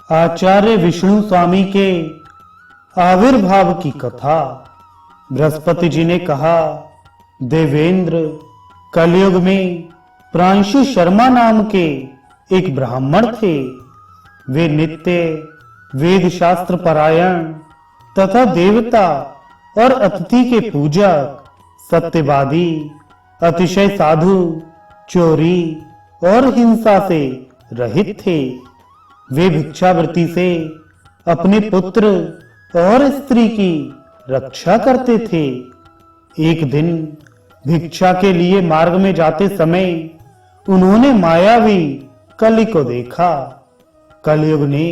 आचार्य विष्णु स्वामी के आविर्भाव की कथा। बृहस्पति जी ने कहा, देवेंद्र, कलयुग में प्रांशु शर्मा नाम के एक ब्राह्मण थे। वे नित्य वेद शास्त्र परायण तथा देवता और अतिथि के पूजक, सत्यवादी, अतिशय साधु, चोरी और हिंसा से रहित थे। वे भिक्षावृत्ति से अपने पुत्र और स्त्री की रक्षा करते थे। एक दिन भिक्षा के लिए मार्ग में जाते समय उन्होंने मायावी कली को देखा। कलयुग ने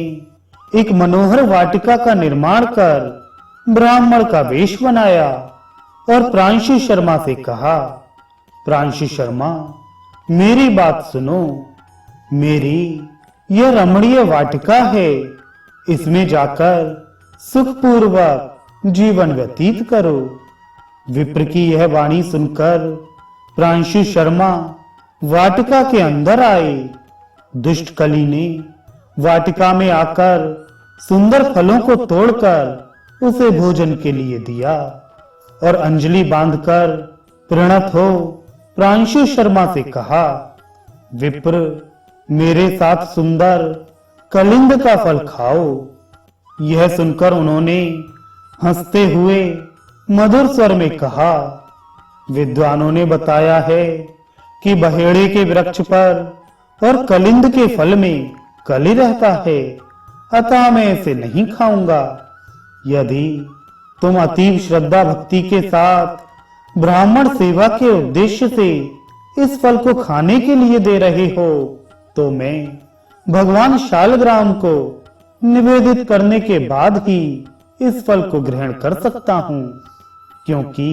एक मनोहर वाटिका का निर्माण कर ब्राह्मण का वेश बनाया और प्रांशु शर्मा से कहा, प्रांशु शर्मा, मेरी बात सुनो। मेरी यह रमणीय वाटिका है, इसमें जाकर सुखपूर्वक जीवन व्यतीत करो। विप्र की यह वाणी सुनकर प्रांशु शर्मा वाटिका के अंदर आए। दुष्ट कली ने वाटिका में आकर सुंदर फलों को तोड़कर उसे भोजन के लिए दिया और अंजलि बांधकर प्रणत हो प्रांशु शर्मा से कहा, विप्र, मेरे साथ सुंदर कलिंद का फल खाओ। यह सुनकर उन्होंने हंसते हुए मधुर स्वर में कहा, विद्वानों ने बताया है कि बहेड़े के वृक्ष पर और कलिंद के फल में कली रहता है, अतः मैं इसे नहीं खाऊंगा। यदि तुम अतीव श्रद्धा भक्ति के साथ ब्राह्मण सेवा के उद्देश्य से इस फल को खाने के लिए दे रहे हो, तो मैं भगवान शालग्राम को निवेदित करने के बाद ही इस फल को ग्रहण कर सकता हूं, क्योंकि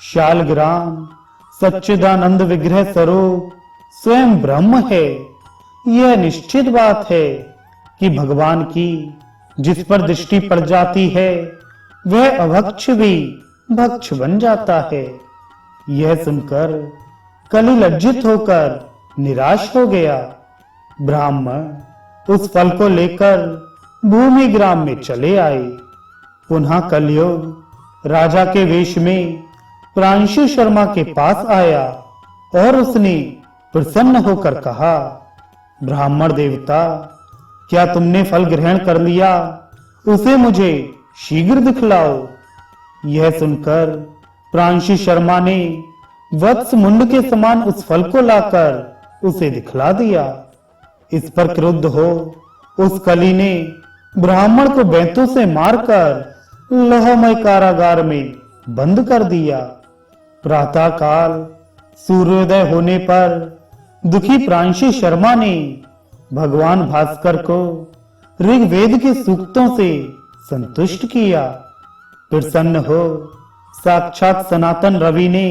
शालग्राम सच्चिदानंद विग्रह स्वरूप स्वयं ब्रह्म है। यह निश्चित बात है कि भगवान की जिस पर दृष्टि पड़ जाती है वह अभक्ष भी भक्ष बन जाता है। यह सुनकर कली लज्जित होकर निराश हो गया। ब्राह्मण उस फल को लेकर भूमि ग्राम में चले आए। पुनः कलयुग राजा के वेश में प्रांशु शर्मा के पास आया और उसने प्रसन्न होकर कहा, ब्राह्मण देवता, क्या तुमने फल ग्रहण कर लिया? उसे मुझे शीघ्र दिखलाओ। यह सुनकर प्रांशु शर्मा ने वत्स मुंड के समान उस फल को लाकर उसे दिखला दिया। इस पर क्रुद्ध हो उस कली ने ब्राह्मण को बैंतों से मारकर लोहमय कारागार में बंद कर दिया। प्रातः काल सूर्योदय होने पर दुखी प्रांशु शर्मा ने भगवान भास्कर को ऋग्वेद के सूक्तों से संतुष्ट किया। प्रसन्न हो साक्षात सनातन रवि ने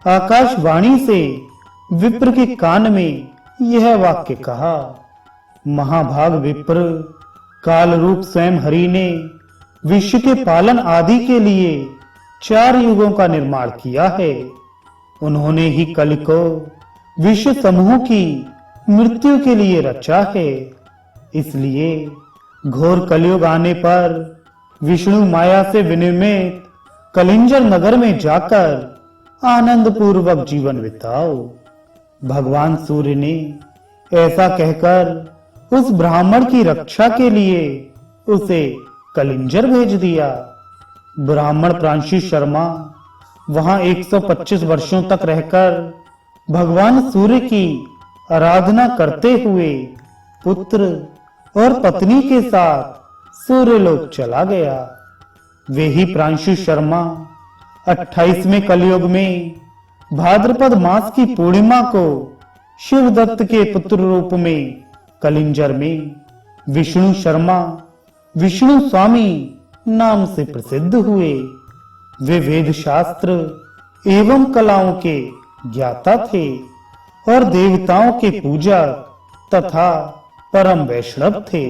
आकाशवाणी से विप्र के कान में यह वाक्य कहा, महाभाग विप्र, काल रूप स्वयं हरि ने विश्व के पालन आदि के लिए 4 युगों का निर्माण किया है। उन्होंने ही कल को विश्व समूह की मृत्यु के लिए रचा है। इसलिए घोर कलयुग आने पर विष्णु माया से विनिर्मित कलिंजर नगर में जाकर आनंद पूर्वक जीवन बिताओ। भगवान सूर्य ने ऐसा कहकर उस ब्राह्मण की रक्षा के लिए उसे कलिंजर भेज दिया। ब्राह्मण प्रांशु शर्मा वहां 125 वर्षों तक रहकर भगवान सूर्य की आराधना करते हुए पुत्र और पत्नी के साथ सूर्यलोक चला गया। वे ही प्रांशु शर्मा 28वें कलयुग में भाद्रपद मास की पूर्णिमा को शिवदत्त के पुत्र रूप में कलिंजर में विष्णु शर्मा, विष्णु स्वामी नाम से प्रसिद्ध हुए। वे वेद शास्त्र एवं कलाओं के ज्ञाता थे और देवताओं के पूजक तथा परम वैष्णव थे।